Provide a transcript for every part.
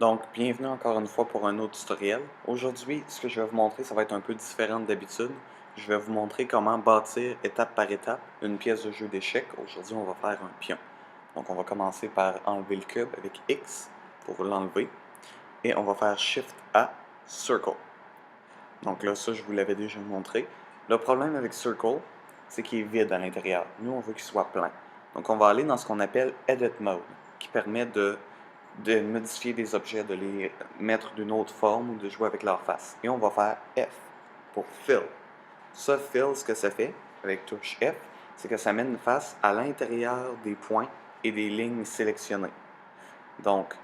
Donc, bienvenue encore une fois pour un autre tutoriel. Aujourd'hui, ce que je vais vous montrer, ça va être un peu différent d'habitude. Je vais vous montrer comment bâtir étape par étape une pièce de jeu d'échecs. Aujourd'hui, on va faire un pion. Donc, on va commencer par enlever le cube avec X pour l'enlever. Et on va faire Shift A, Circle. Donc là, ça, je vous l'avais déjà montré. Le problème avec Circle, c'est qu'il est vide à l'intérieur. Nous, on veut qu'il soit plein. Donc, on va aller dans ce qu'on appelle Edit Mode, qui permet de modifier des objets, de les mettre d'une autre forme ou de jouer avec leur face. Et on va faire F pour Fill. Ça, Fill, ce que ça fait, avec touche F, c'est que ça met une face à l'intérieur des points et des lignes sélectionnées. Donc,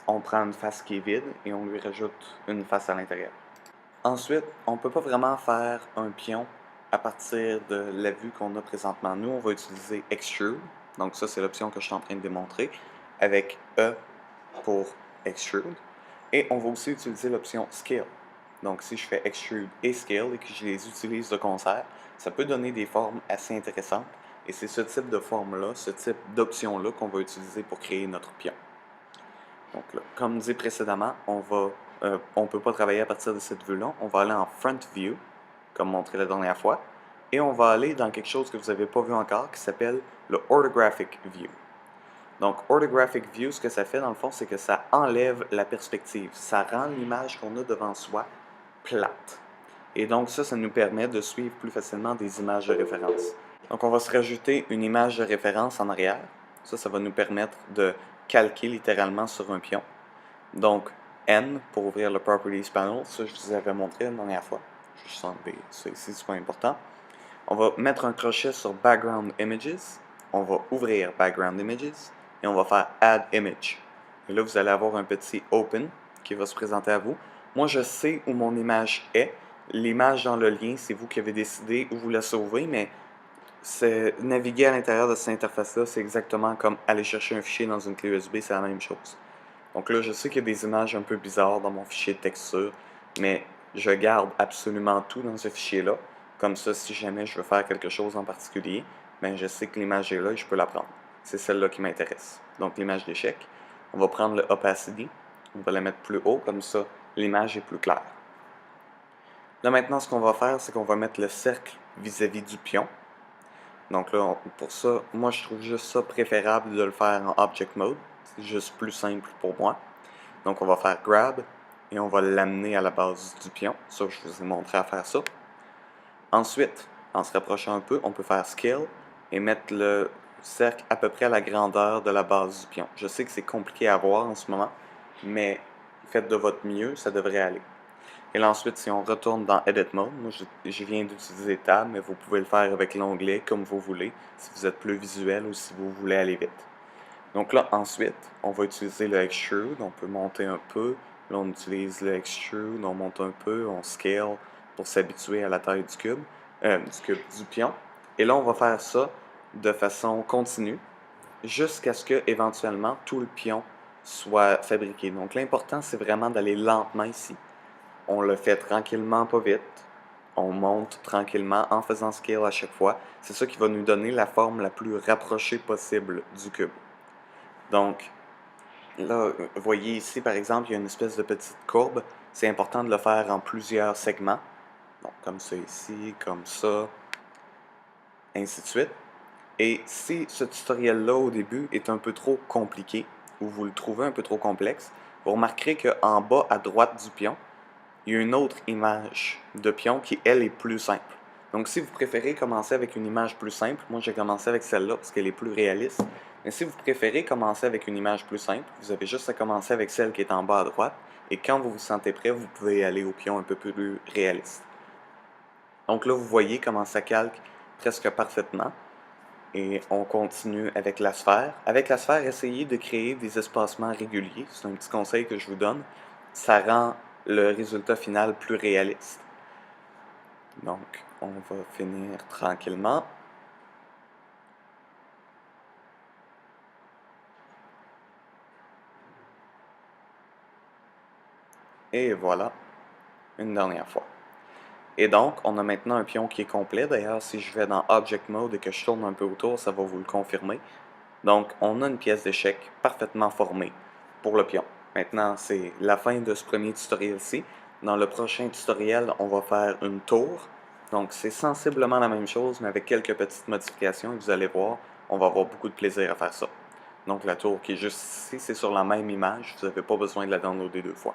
on prend une face qui est vide et on lui rajoute une face à l'intérieur. Ensuite, on ne peut pas vraiment faire un pion à partir de la vue qu'on a présentement. Nous, on va utiliser Extrude. Donc ça, c'est l'option que je suis en train de démontrer, avec E pour Extrude. Et on va aussi utiliser l'option Scale. Donc si je fais Extrude et Scale et que je les utilise de concert, ça peut donner des formes assez intéressantes. Et c'est ce type de forme-là, ce type d'option-là qu'on va utiliser pour créer notre pion. Donc là, comme dit précédemment, on ne peut pas travailler à partir de cette vue-là. On va aller en Front View, comme montré la dernière fois, et on va aller dans quelque chose que vous n'avez pas vu encore, qui s'appelle le Orthographic View. Donc, Orthographic View, ce que ça fait dans le fond, c'est que ça enlève la perspective. Ça rend l'image qu'on a devant soi plate. Et donc ça nous permet de suivre plus facilement des images de référence. Donc on va se rajouter une image de référence en arrière. Ça va nous permettre de calquer littéralement sur un pion. Donc N pour ouvrir le Properties Panel, ça je vous avais montré la dernière fois. Je vais juste enlever ça ici, c'est pas important. On va mettre un crochet sur Background Images. On va ouvrir Background Images et on va faire Add Image. Et là vous allez avoir un petit Open qui va se présenter à vous. Moi je sais où mon image est. L'image dans le lien, c'est vous qui avez décidé où vous la sauvez, mais naviguer à l'intérieur de cette interface-là, c'est exactement comme aller chercher un fichier dans une clé USB, c'est la même chose. Donc là, je sais qu'il y a des images un peu bizarres dans mon fichier de texture, mais je garde absolument tout dans ce fichier-là. Comme ça, si jamais je veux faire quelque chose en particulier, ben je sais que l'image est là et je peux la prendre. C'est celle-là qui m'intéresse. Donc l'image d'échec. On va prendre le opacity, on va la mettre plus haut, comme ça l'image est plus claire. Là maintenant, ce qu'on va faire, c'est qu'on va mettre le cercle vis-à-vis du pion. Donc là, pour ça, moi je trouve juste ça préférable de le faire en Object Mode. C'est juste plus simple pour moi. Donc on va faire Grab et on va l'amener à la base du pion. Ça, je vous ai montré à faire ça. Ensuite, en se rapprochant un peu, on peut faire Scale et mettre le cercle à peu près à la grandeur de la base du pion. Je sais que c'est compliqué à voir en ce moment, mais faites de votre mieux, ça devrait aller. Et là, ensuite, si on retourne dans Edit Mode, moi je viens d'utiliser Tab, mais vous pouvez le faire avec l'onglet comme vous voulez, si vous êtes plus visuel ou si vous voulez aller vite. Donc là, ensuite, on va utiliser le Extrude, on peut monter un peu. Là, on utilise le Extrude, on monte un peu, on scale pour s'habituer à la taille du pion. Et là, on va faire ça de façon continue, jusqu'à ce que, éventuellement, tout le pion soit fabriqué. Donc l'important, c'est vraiment d'aller lentement ici. On le fait tranquillement, pas vite. On monte tranquillement en faisant scale à chaque fois. C'est ça qui va nous donner la forme la plus rapprochée possible du cube. Donc, là, vous voyez ici, par exemple, il y a une espèce de petite courbe. C'est important de le faire en plusieurs segments. Donc, comme ça ici, comme ça, ainsi de suite. Et si ce tutoriel-là, au début, est un peu trop compliqué, ou vous le trouvez un peu trop complexe, vous remarquerez qu'en bas à droite du pion, il y a une autre image de pion qui, elle, est plus simple. Donc, si vous préférez commencer avec une image plus simple, moi j'ai commencé avec celle-là parce qu'elle est plus réaliste. Mais si vous préférez commencer avec une image plus simple, vous avez juste à commencer avec celle qui est en bas à droite. Et quand vous vous sentez prêt, vous pouvez aller au pion un peu plus réaliste. Donc là, vous voyez comment ça calque presque parfaitement. Et on continue avec la sphère. Avec la sphère, essayez de créer des espacements réguliers. C'est un petit conseil que je vous donne. Ça rend le résultat final plus réaliste. Donc, on va finir tranquillement. Et voilà, une dernière fois. Et donc, on a maintenant un pion qui est complet. D'ailleurs, si je vais dans Object Mode et que je tourne un peu autour, ça va vous le confirmer. Donc, on a une pièce d'échec parfaitement formée pour le pion. Maintenant, c'est la fin de ce premier tutoriel-ci. Dans le prochain tutoriel, on va faire une tour. Donc, c'est sensiblement la même chose, mais avec quelques petites modifications. Et vous allez voir, on va avoir beaucoup de plaisir à faire ça. Donc, la tour qui est juste ici, c'est sur la même image. Vous n'avez pas besoin de la downloader deux fois.